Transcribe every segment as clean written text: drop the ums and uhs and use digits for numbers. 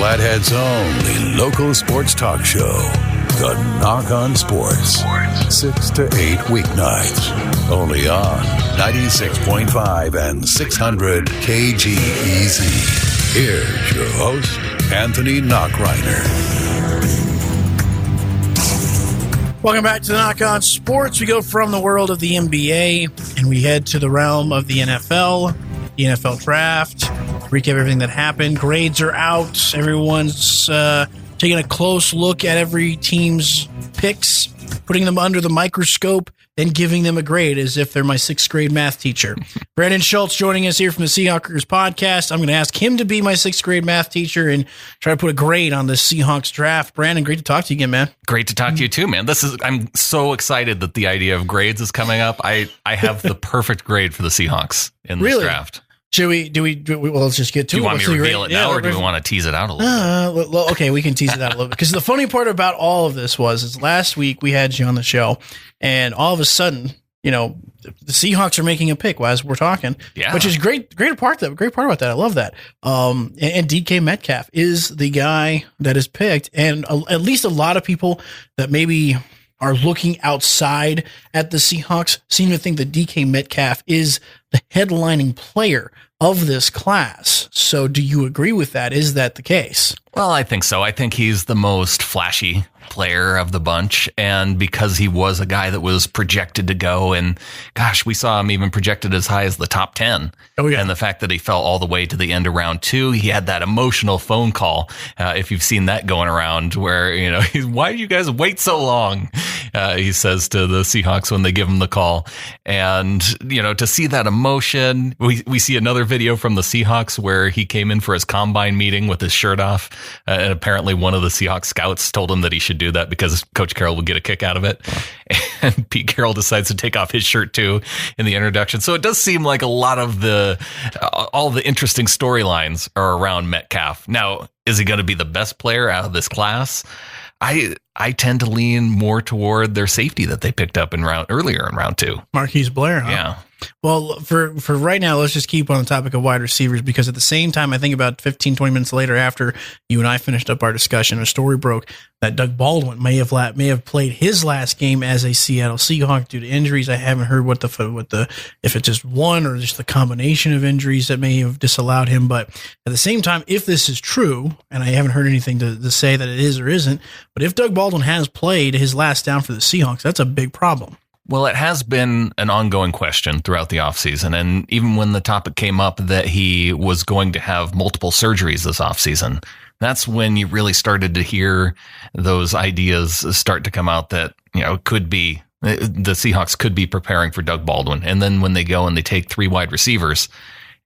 Flathead's only local sports talk show, the Nach On Sports, 6 to 8 weeknights, only on 96.5 and 600 KGEZ. Here's your host, Anthony Nachreiner. Welcome back to the Nach On Sports. We go from the world of the NBA and we head to the realm of the NFL draft. Recap everything that happened. Grades are out. Everyone's taking a close look at every team's picks, putting them under the microscope, then giving them a grade as if they're my sixth grade math teacher. Brandan Schultz joining us here from the Seahawks podcast. I'm going to ask him to be my sixth grade math teacher and try to put a grade on the Seahawks draft. Brandan, great to talk to you again, man. Great to talk to you too, man. I'm so excited that the idea of grades is coming up. I have the perfect grade for the Seahawks in this draft. Should we, well, let's just get to it. Do you want me to reveal it now, or do we want to tease it out a little bit? Well, okay, we can tease it out a little bit. Because the funny part about all of this is last week we had you on the show, and all of a sudden, the Seahawks are making a pick as we're talking, which is great part about that. I love that. And DK Metcalf is the guy that is picked, and at least a lot of people that maybe are looking outside at the Seahawks seem to think that DK Metcalf is the headlining player of this class. So do you agree with that? Is that the case? Well, I think so. I think he's the most flashy player of the bunch. And because he was a guy that was projected to go, and gosh, we saw him even projected as high as the top 10. Oh, yeah. And the fact that he fell all the way to the end of round 2, he had that emotional phone call. If you've seen that going around where, why do you guys wait so long? He says to the Seahawks when they give him the call. And, to see that emotion, we see another video from the Seahawks where he came in for his combine meeting with his shirt off. And apparently one of the Seahawks scouts told him that he should do that because Coach Carroll would get a kick out of it. And Pete Carroll decides to take off his shirt too in the introduction. So it does seem like a lot of all the interesting storylines are around Metcalf. Now, is he going to be the best player out of this class? I tend to lean more toward their safety that they picked up earlier in round 2. Marquise Blair, huh? Yeah. Well, for right now, let's just keep on the topic of wide receivers, because at the same time, I think about 15, 20 minutes later after you and I finished up our discussion, a story broke that Doug Baldwin may have played his last game as a Seattle Seahawk due to injuries. I haven't heard if it's just one or just the combination of injuries that may have disallowed him. But at the same time, if this is true, and I haven't heard anything to say that it is or isn't, but if Doug Baldwin has played his last down for the Seahawks, that's a big problem. Well, it has been an ongoing question throughout the offseason. And even when the topic came up that he was going to have multiple surgeries this offseason, that's when you really started to hear those ideas start to come out that, could be the Seahawks could be preparing for Doug Baldwin. And then when they go and they take 3 wide receivers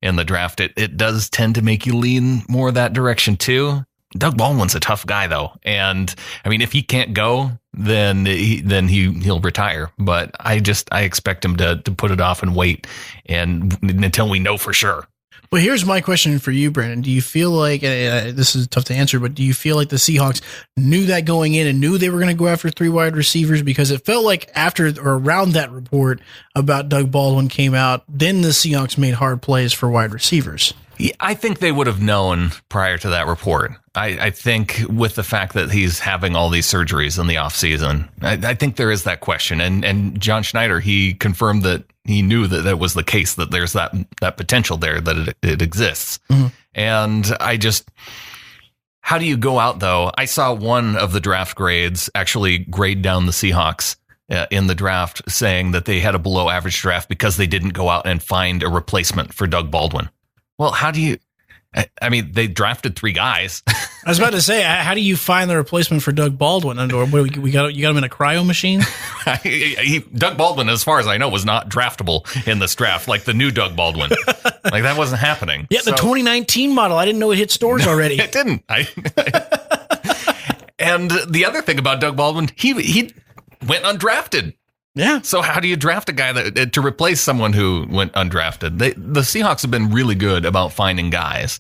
in the draft, it does tend to make you lean more that direction too. Doug Baldwin's a tough guy, though. And I mean, if he can't go, then he'll retire. But I expect him to put it off and wait until we know for sure. Well, here's my question for you, Brandan. Do you feel like, this is tough to answer, but do you feel like the Seahawks knew that going in and knew they were going to go after 3 wide receivers? Because it felt like after or around that report about Doug Baldwin came out, then the Seahawks made hard plays for wide receivers. I think they would have known prior to that report. I think with the fact that he's having all these surgeries in the offseason, I think there is that question. And John Schneider, he confirmed that he knew that was the case, that there's that potential there, that it exists. Mm-hmm. And how do you go out, though? I saw one of the draft grades actually grade down the Seahawks in the draft, saying that they had a below average draft because they didn't go out and find a replacement for Doug Baldwin. Well, how do you... I mean, they drafted 3 guys. I was about to say, how do you find the replacement for Doug Baldwin? You got him in a cryo machine? Doug Baldwin, as far as I know, was not draftable in this draft, like the new Doug Baldwin. Like, that wasn't happening. Yeah, the 2019 model. I didn't know it hit stores already. It didn't. And the other thing about Doug Baldwin, he went undrafted. Yeah. So how do you draft a guy to replace someone who went undrafted? The Seahawks have been really good about finding guys.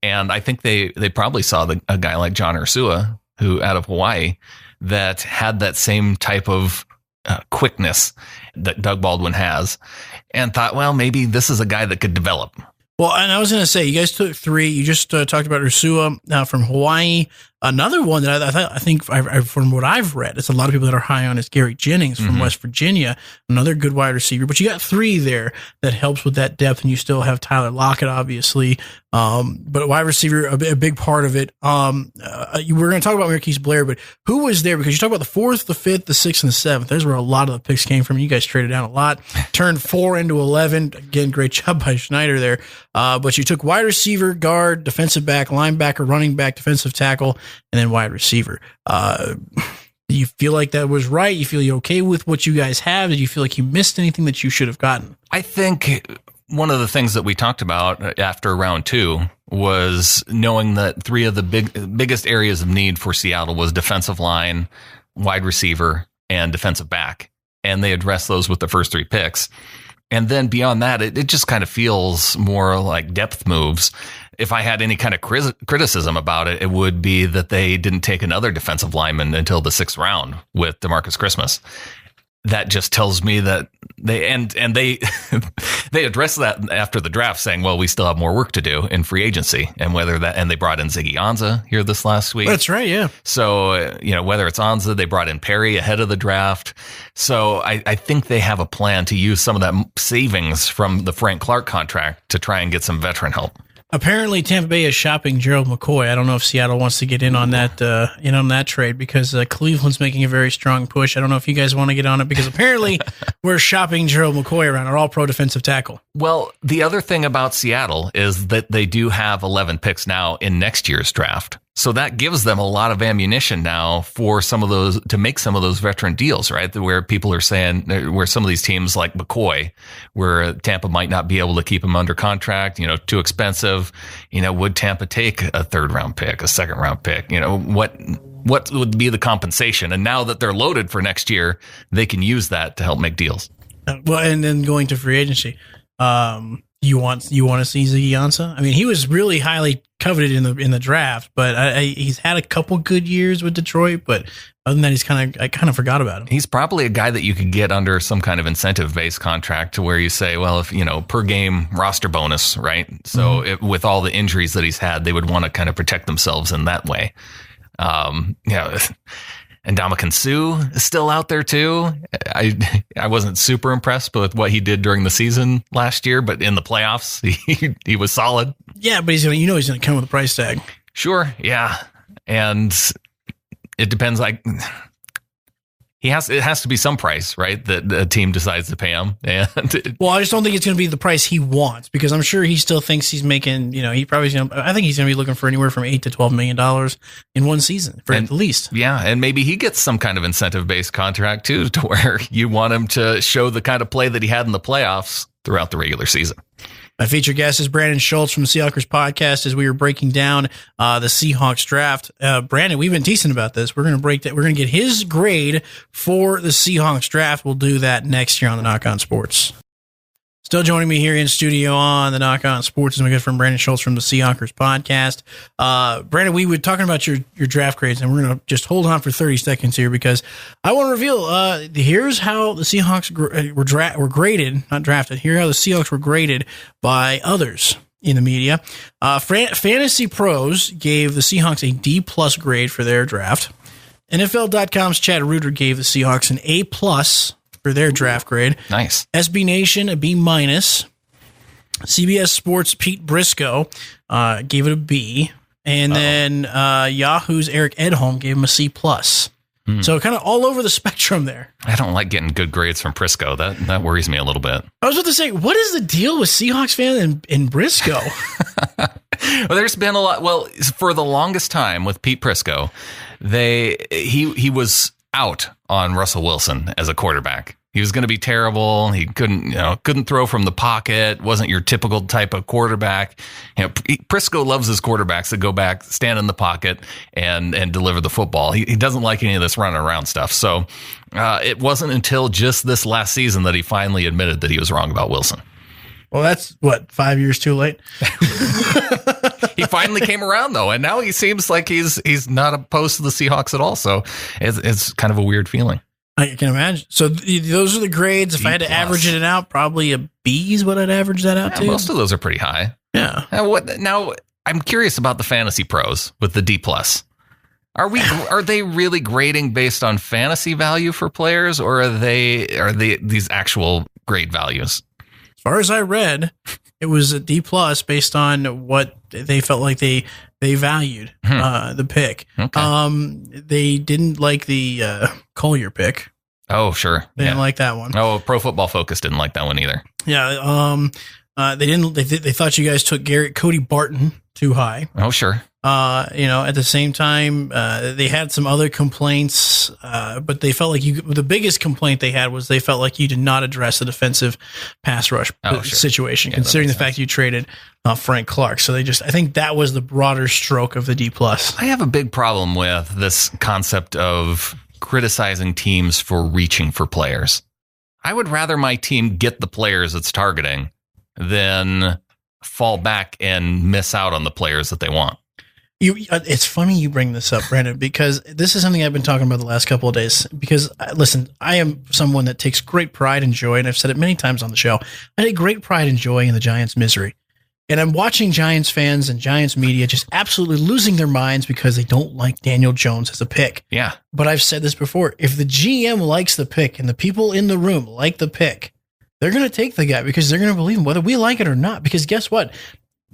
And I think they probably saw a guy like John Ursua, who out of Hawaii, that had that same type of quickness that Doug Baldwin has, and thought, well, maybe this is a guy that could develop. Well, and I was going to say, you guys took 3. You just talked about Ursua from Hawaii. Another one that I think from what I've read, it's a lot of people that are high on is Gary Jennings from West Virginia, another good wide receiver. But you got 3 there that helps with that depth, and you still have Tyler Lockett, obviously. But wide receiver, a big part of it. We're going to talk about Marquise Blair, but who was there? Because you talk about the 4th, the 5th, the 6th, and the 7th. There's where a lot of the picks came from. You guys traded down a lot, turned 4 into 11. Again, great job by Schneider there. But you took wide receiver, guard, defensive back, linebacker, running back, defensive tackle, and then wide receiver. Do you feel like that was right? You feel you okay with what you guys have? Did you feel like you missed anything that you should have gotten? I think one of the things that we talked about after round 2 was knowing that 3 of the biggest areas of need for Seattle was defensive line, wide receiver, and defensive back. And they addressed those with the first 3 picks. And then beyond that, it just kind of feels more like depth moves. If I had any kind of criticism about it, it would be that they didn't take another defensive lineman until the 6th round with DeMarcus Christmas. That just tells me that they they addressed that after the draft, saying, well, we still have more work to do in free agency, and they brought in Ziggy Ansah here this last week. That's right. Yeah. So, whether it's Ansah, they brought in Perry ahead of the draft. So I think they have a plan to use some of that savings from the Frank Clark contract to try and get some veteran help. Apparently, Tampa Bay is shopping Gerald McCoy. I don't know if Seattle wants to get in on that trade because Cleveland's making a very strong push. I don't know if you guys want to get on it because apparently we're shopping Gerald McCoy around, our all-pro defensive tackle. Well, the other thing about Seattle is that they do have 11 picks now in next year's draft. So that gives them a lot of ammunition now for some of those, to make some of those veteran deals, right? Where people are saying, where some of these teams like McCoy, where Tampa might not be able to keep him under contract, too expensive. Would Tampa take a 3rd round pick, a 2nd round pick? What would be the compensation? And now that they're loaded for next year, they can use that to help make deals. Well, and then going to free agency, you want to see Ziggy Ansah? I mean, he was really highly coveted in the draft, but he's had a couple good years with Detroit. But other than that, I kind of forgot about him. He's probably a guy that you could get under some kind of incentive based contract to where you say, well, if per game roster bonus, right? So with all the injuries that he's had, they would want to kind of protect themselves in that way. And Ndamukong Suh is still out there too. I wasn't super impressed with what he did during the season last year, but in the playoffs, he was solid. Yeah, but he's going to come with a price tag. Sure, yeah, and it depends. It has to be some price, right? That a team decides to pay him. Well, I just don't think it's going to be the price he wants because I'm sure he still thinks he's making. He probably. I think he's going to be looking for anywhere from $8 to $12 million in one season, at the least. Yeah, and maybe he gets some kind of incentive-based contract too, to where you want him to show the kind of play that he had in the playoffs throughout the regular season. My featured guest is Brandan Schultz from the Seahawks podcast as we were breaking down the Seahawks draft. Brandan, we've been teasing about this. We're going to break that. We're going to get his grade for the Seahawks draft. We'll do that next year on the Nach On Sports. Still joining me here in studio on the Nach On Sports is my good friend Brandan Schultz from the Seahawks podcast. Brandan, we were talking about your draft grades, and we're going to just hold on for 30 seconds here because I want to reveal here's how the Seahawks were graded, not drafted. Here's how the Seahawks were graded by others in the media. Fantasy Pros gave the Seahawks a D+ grade for their draft. NFL.com's Chad Reuter gave the Seahawks an A+ for their draft grade. Nice. SB Nation, a B-. CBS Sports' Pete Briscoe gave it a B. And then Yahoo's Eric Edholm gave him a C+. So kind of all over the spectrum there. I don't like getting good grades from Briscoe. That worries me a little bit. I was about to say, what is the deal with Seahawks fan and Briscoe? Well, there's been a lot. Well, for the longest time with Pete Briscoe, he was out on Russell Wilson as a quarterback. He was going to be terrible. He couldn't throw from the pocket. Wasn't your typical type of quarterback. Briscoe loves his quarterbacks that go back, stand in the pocket, and deliver the football. He doesn't like any of this running around stuff. So it wasn't until just this last season that he finally admitted that he was wrong about Wilson. Well, that's 5 years too late. He finally came around though, and now he seems like he's not opposed to the Seahawks at all. So it's kind of a weird feeling. I can imagine. So those are the grades. If I had to average it out, probably a B is what I'd average that out to. Most of those are pretty high. Yeah. Now I'm curious about the fantasy pros with the D+. Are they really grading based on fantasy value for players, or are they these actual grade values? As far as I read, it was a D+ based on what they felt like they valued the pick. Okay. They didn't like the Collier pick. Oh, sure. They didn't like that one. Oh, Pro Football Focus didn't like that one either. Yeah. They didn't. They thought you guys took Cody Barton too high. Oh, sure. At the same time, they had some other complaints, but they felt like the biggest complaint they had was they felt like you did not address the defensive pass rush situation, considering the fact you traded Frank Clark. So I think that was the broader stroke of the D+. I have a big problem with this concept of criticizing teams for reaching for players. I would rather my team get the players it's targeting than fall back and miss out on the players that they want. It's funny you bring this up, Brandon, because this is something I've been talking about the last couple of days. Because, listen, I am someone that takes great pride and joy, and I've said it many times on the show. I take great pride and joy in the Giants' misery. And I'm watching Giants fans and Giants media just absolutely losing their minds because they don't like Daniel Jones as a pick. Yeah. But I've said this before. If the GM likes the pick and the people in the room like the pick, they're going to take the guy because they're going to believe him, whether we like it or not. Because guess what?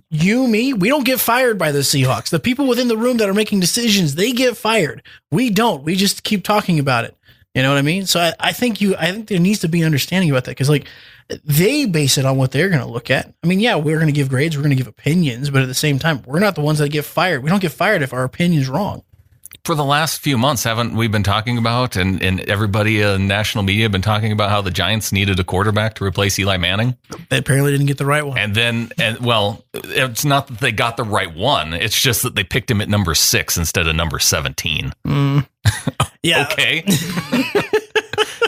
You, me, we don't get fired by the Seahawks. The people within the room that are making decisions, they get fired. We don't. We just keep talking about it. You know what I mean? So I think there needs to be an understanding about that, because like they base it on what they're going to look at. I mean, yeah, we're going to give grades, we're going to give opinions, but at the same time, we're not the ones that get fired. We don't get fired if our opinion's wrong. For the last few months, haven't we been talking about, and everybody in national media have been talking about how the Giants needed a quarterback to replace Eli Manning? They apparently didn't get the right one. And it's not that they got the right one. It's just that they picked him at number 6 instead of number 17. Yeah. Okay.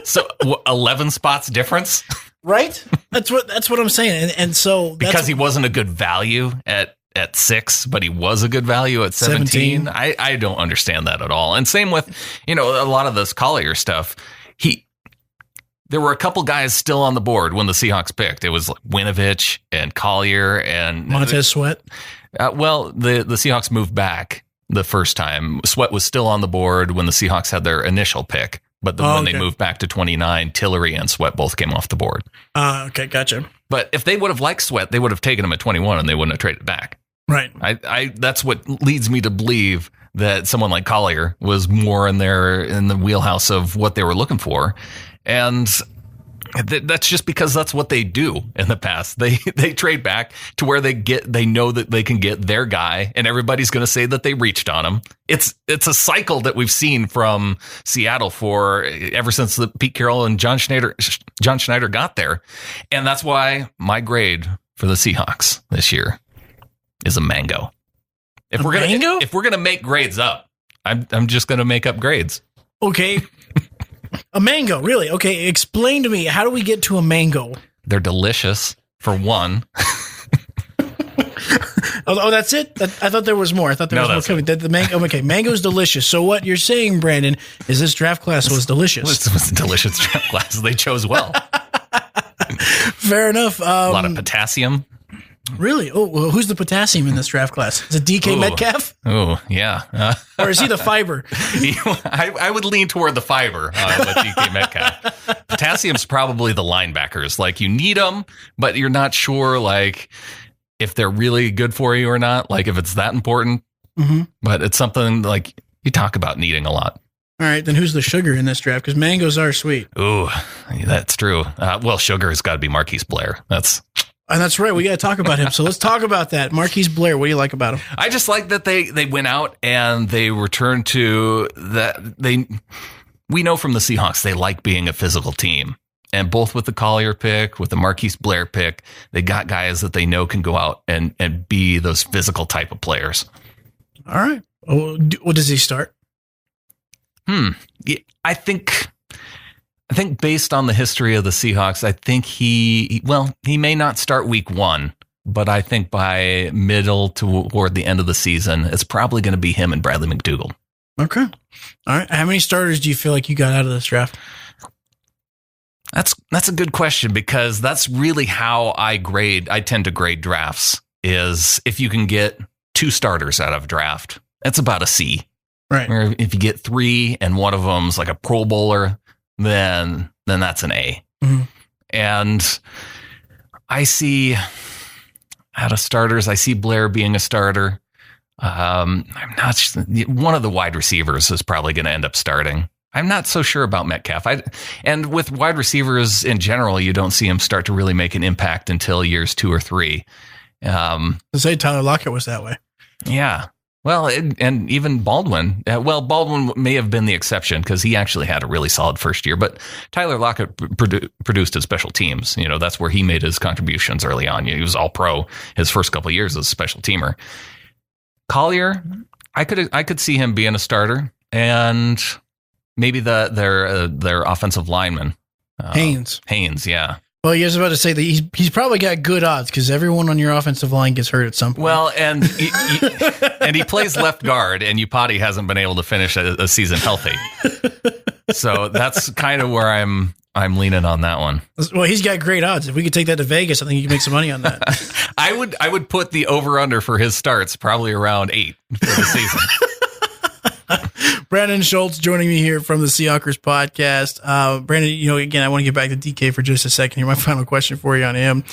So 11 spots difference? Right? That's what I'm saying. And so because he wasn't a good value at 6, but he was a good value at 17. I don't understand that at all. And same with, a lot of this Collier stuff. There were a couple guys still on the board when the Seahawks picked. It was like Winovich and Collier and Montez Sweat. The Seahawks moved back the first time. Sweat was still on the board when the Seahawks had their initial pick. But when they moved back to 29, Tillery and Sweat both came off the board. Okay, gotcha. But if they would have liked Sweat, they would have taken him at 21 and they wouldn't have traded back. Right. I that's what leads me to believe that someone like Collier was more in the wheelhouse of what they were looking for. And that's just because that's what they do in the past. They trade back to where they know that they can get their guy, and everybody's going to say that they reached on him. It's a cycle that we've seen from Seattle ever since the Pete Carroll and John Schneider got there. And that's why my grade for the Seahawks this year is a mango. If we're gonna make grades up, I'm just gonna make up grades. Okay. A mango, really? Okay, explain to me, how do we get to a mango? They're delicious, for one. Oh, that's it? I thought there was more. I thought there was more coming. The mango. Okay, mango's delicious. So what you're saying, Brandon, is this draft class was delicious. It was a delicious draft class. They chose well. Fair enough. A lot of potassium. Really? Oh, well, who's the potassium in this draft class? Is it DK Metcalf? Oh, yeah. Or is he the fiber? I would lean toward the fiber with DK Metcalf. Potassium's probably the linebackers. Like, you need them, but you're not sure, like, if they're really good for you or not. Like, if it's that important. Mm-hmm. But it's something, like, you talk about needing a lot. All right, then who's the sugar in this draft? Because mangoes are sweet. Ooh, that's true. Sugar has got to be Marquise Blair. And that's right. We got to talk about him. So let's talk about that. Marquise Blair, what do you like about him? I just like that they went out and they returned to that. We know from the Seahawks, they like being a physical team. And both with the Collier pick, with the Marquise Blair pick, they got guys that they know can go out and be those physical type of players. All right. What does he start? Yeah, I think based on the history of the Seahawks, I think he may not start week 1, but I think by middle toward the end of the season, it's probably going to be him and Bradley McDougald. Okay. All right. How many starters do you feel like you got out of this draft? That's a good question, because that's really how I tend to grade drafts. is if you can get 2 starters out of a draft, that's about a C. Right. Or if you get 3 and one of them's like a Pro Bowler, then that's an A. Mm-hmm. And I see out of starters, I see Blair being a starter. I'm not one of the wide receivers is probably going to end up starting. I'm not so sure about Metcalf. And with wide receivers in general, you don't see him start to really make an impact until years 2 or 3. To say Tyler Lockett was that way. Yeah. Well, and even Baldwin. Baldwin may have been the exception because he actually had a really solid first year. But Tyler Lockett produced his special teams. That's where he made his contributions early on. He was all pro his first couple of years as a special teamer. Collier, I could see him being a starter, and maybe their offensive lineman, Haynes, yeah. Well, you was about to say that he's probably got good odds because everyone on your offensive line gets hurt at some point. Well, and he plays left guard, and Upati hasn't been able to finish a season healthy. So that's kind of where I'm leaning on that one. Well, he's got great odds. If we could take that to Vegas, I think you can make some money on that. I would put the over-under for his starts probably around 8 for the season. Brandan Schultz joining me here from the Seahawks podcast. Brandan, again, I want to get back to DK for just a second here. My final question for you on him.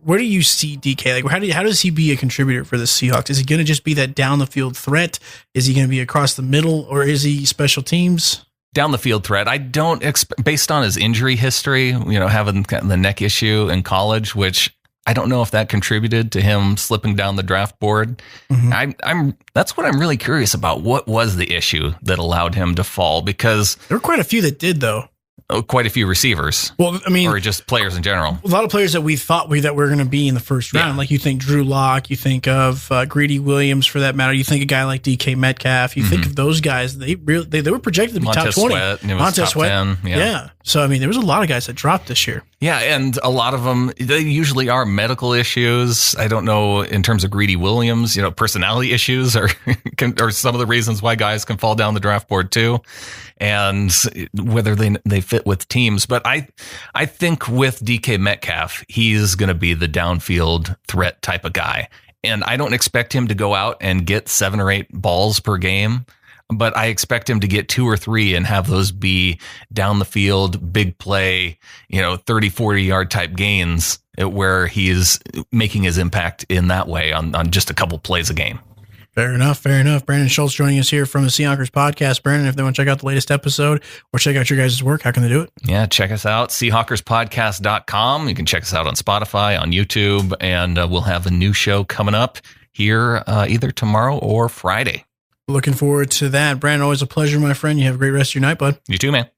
Where do you see DK? Like, how does he be a contributor for the Seahawks? Is he going to just be that down the field threat? Is he going to be across the middle, or is he special teams? Down the field threat. I don't expect, based on his injury history, having the neck issue in college, which I don't know if that contributed to him slipping down the draft board. Mm-hmm. That's what I'm really curious about. What was the issue that allowed him to fall? Because there were quite a few that did, though. Quite a few receivers. Well, I mean, or just players in general. A lot of players that we thought that were going to be in the first round. Yeah. Like you think Drew Lock, you think of Greedy Williams for that matter. You think a guy like DK Metcalf. You think of those guys. They were projected to be top 20. Montez Sweat. 10, yeah. So I mean, there was a lot of guys that dropped this year. Yeah, and a lot of them, they usually are medical issues. I don't know in terms of Greedy Williams, personality issues or some of the reasons why guys can fall down the draft board too, and whether they fit with teams. But I think with DK Metcalf, he's going to be the downfield threat type of guy. And I don't expect him to go out and get 7 or 8 balls per game, but I expect him to get 2 or 3 and have those be down the field, big play, 30, 40 yard type gains where he is making his impact in that way on just a couple plays a game. Fair enough. Brandan Schultz joining us here from the Seahawks podcast. Brandan, if they want to check out the latest episode or check out your guys' work, how can they do it? Yeah, check us out, Seahawkerspodcast.com. You can check us out on Spotify, on YouTube, and we'll have a new show coming up here either tomorrow or Friday. Looking forward to that. Brandan, always a pleasure, my friend. You have a great rest of your night, bud. You too, man.